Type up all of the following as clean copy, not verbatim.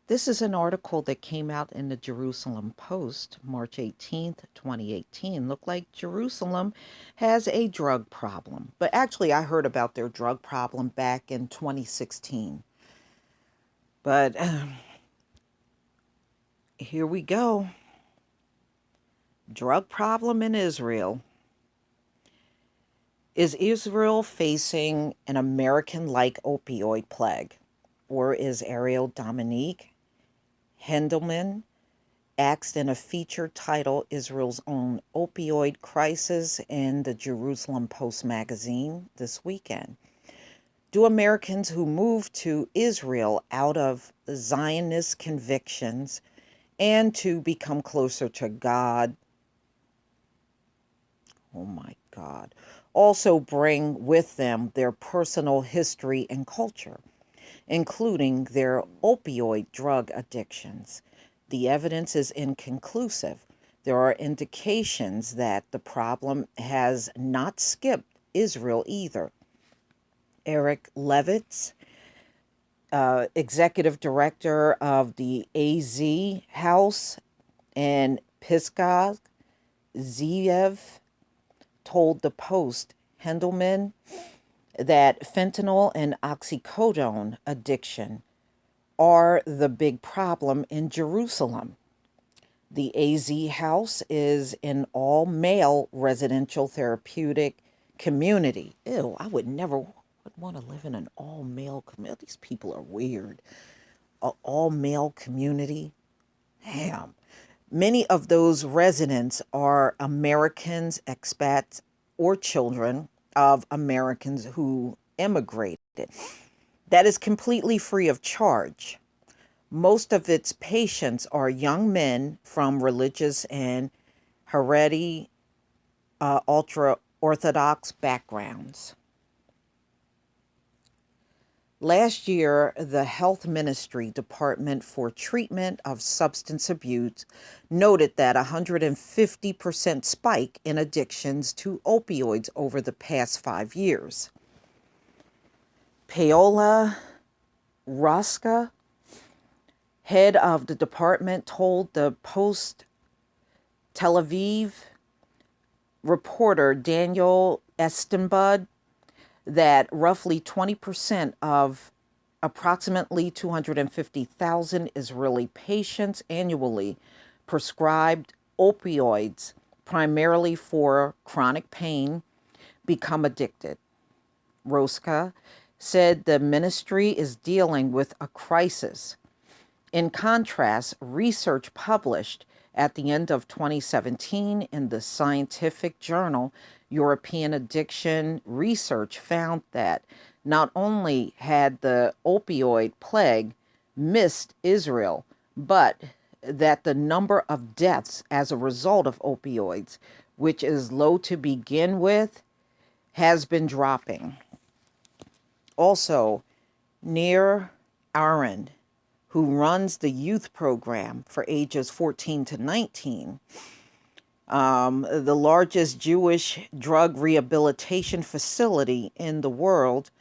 This is an article that came out in the Jerusalem Post, March 18th, 2018. Looked like Jerusalem has a drug problem. But actually, I heard about their drug problem back in 2016. But here we go. Drug problem in Israel. Is Israel facing an American-like opioid plague? Or is Ariel Dominique Hendelman asked in a feature titled Israel's Own Opioid Crisis in the Jerusalem Post magazine this weekend? Do Americans who move to Israel out of Zionist convictions and to become closer to God, oh my God, also bring with them their personal history and culture, including their opioid drug addictions? The evidence is inconclusive. There are indications that the problem has not skipped Israel either. Eric Levitz, executive director of the AZ House in Pisgah, Ziev, told the Post Hendelman that fentanyl and oxycodone addiction are the big problem in Jerusalem. The AZ House is an all-male residential therapeutic community. Ew, I would never would want to live in an all-male community. These people are weird. An all-male community? Damn. Many of those residents are Americans, expats, or children of Americans who immigrated. That is completely free of charge. Most of its patients are young men from religious and Haredi, ultra Orthodox backgrounds. Last year, the Health Ministry Department for Treatment of Substance Abuse noted that 150% spike in addictions to opioids over the past 5 years. Paola Rosca, head of the department, told the Post Tel Aviv reporter Daniel Estenbud that roughly 20% of approximately 250,000 Israeli patients annually prescribed opioids, primarily for chronic pain, become addicted. Rosca said the ministry is dealing with a crisis. In contrast, research published at the end of 2017 in the scientific journal European Addiction Research found that not only had the opioid plague missed Israel, but that the number of deaths as a result of opioids, which is low to begin with, has been dropping. Also, Nir Aaron, who runs the youth program for ages 14 to 19, the largest Jewish drug rehabilitation facility in the world,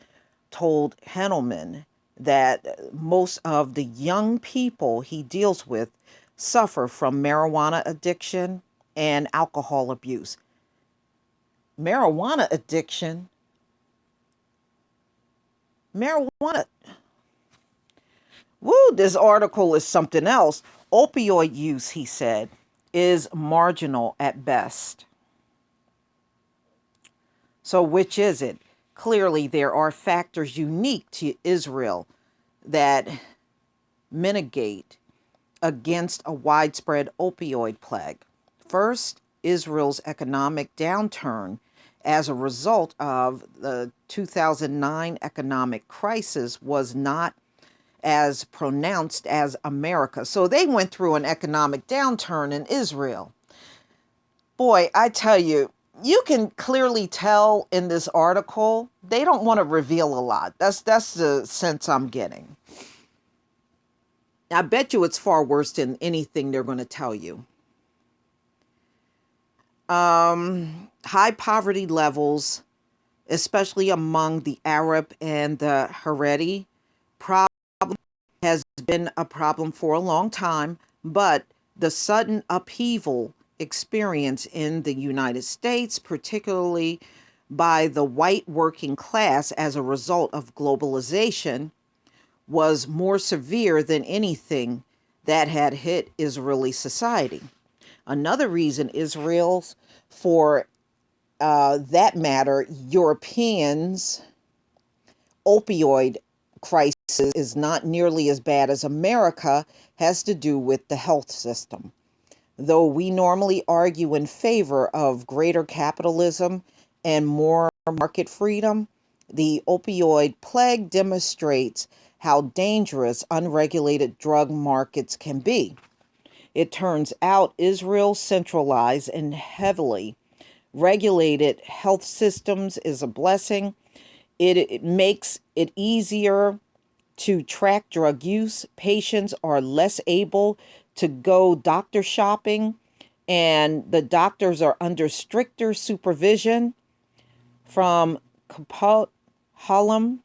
told Hendelman that most of the young people he deals with suffer from marijuana addiction and alcohol abuse. Marijuana addiction? Marijuana. Woo, this article is something else. Opioid use, he said, is marginal at best. So which is it? Clearly, there are factors unique to Israel that mitigate against a widespread opioid plague. First, Israel's economic downturn as a result of the 2009 economic crisis was not as pronounced as America. So they went through an economic downturn in Israel. Boy, I tell you, you can clearly tell in this article, they don't want to reveal a lot. That's the sense I'm getting. I bet you it's far worse than anything they're going to tell you. High poverty levels, especially among the Arab and the Haredi, problem has been a problem for a long time, but the sudden upheaval experienced in the United States, particularly by the white working class as a result of globalization, was more severe than anything that had hit Israeli society. Another reason Israel's, for that matter, Europeans' opioid crisis is not nearly as bad as America has to do with the health system. Though we normally argue in favor of greater capitalism and more market freedom, the opioid plague demonstrates how dangerous unregulated drug markets can be. It turns out Israel's centralized and heavily regulated health systems is a blessing. It makes it easier to track drug use. Patients are less able to go doctor shopping, and the doctors are under stricter supervision from Harlem,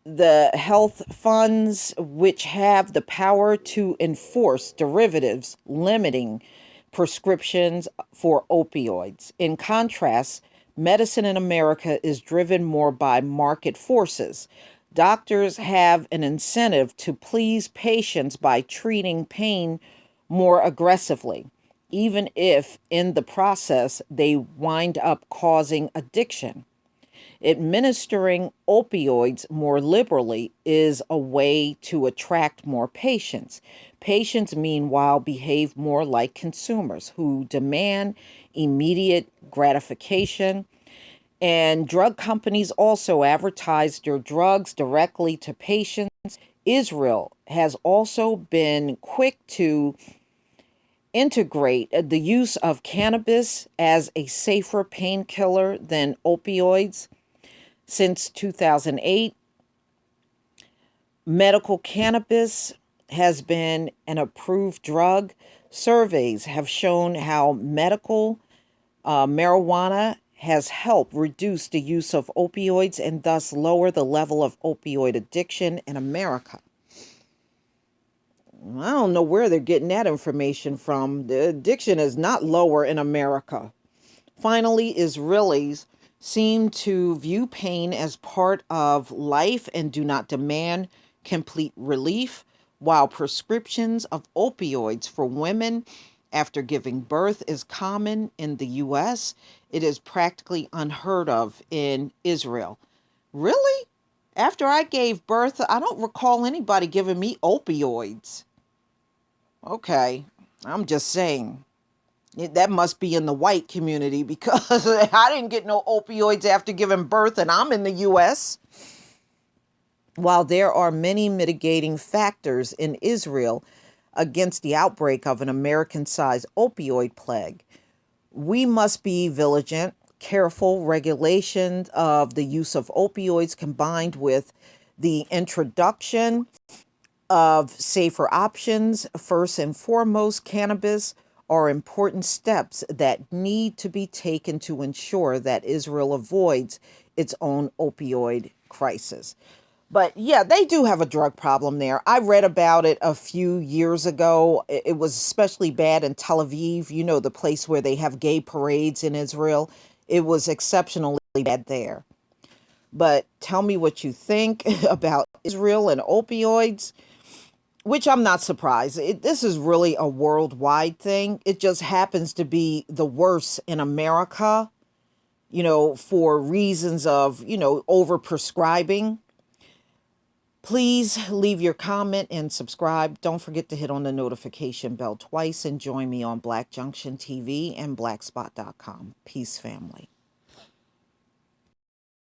the health funds, which have the power to enforce derivatives limiting prescriptions for opioids. In contrast, medicine in America is driven more by market forces. Doctors have an incentive to please patients by treating pain more aggressively, even if in the process they wind up causing addiction. Administering opioids more liberally is a way to attract more patients. Patients, meanwhile, behave more like consumers who demand immediate gratification. And drug companies also advertise their drugs directly to patients. Israel has also been quick to integrate the use of cannabis as a safer painkiller than opioids. Since 2008, medical cannabis has been an approved drug. Surveys have shown how medical marijuana has helped reduce the use of opioids and thus lower the level of opioid addiction in America. I don't know where they're getting that information from. The addiction is not lower in America. Finally, Israelis seem to view pain as part of life and do not demand complete relief, while prescriptions of opioids for women after giving birth is common in the US. It is practically unheard of in Israel. Really? After I gave birth, I don't recall anybody giving me opioids. Okay, I'm just saying. That must be in the white community because I didn't get no opioids after giving birth and I'm in the US. While there are many mitigating factors in Israel against the outbreak of an American sized opioid plague, we must be vigilant. Careful regulation of the use of opioids combined with the introduction of safer options, first and foremost, cannabis, are important steps that need to be taken to ensure that Israel avoids its own opioid crisis. But yeah, they do have a drug problem there. I read about it a few years ago. It was especially bad in Tel Aviv, you know, the place where they have gay parades in Israel. It was exceptionally bad there. But tell me what you think about Israel and opioids, which I'm not surprised. This is really a worldwide thing. It just happens to be the worst in America, you know, for reasons of, you know, overprescribing. Please leave your comment and subscribe. Don't forget to hit on the notification bell twice and join me on Black Junction TV and blackspot.com. Peace, family.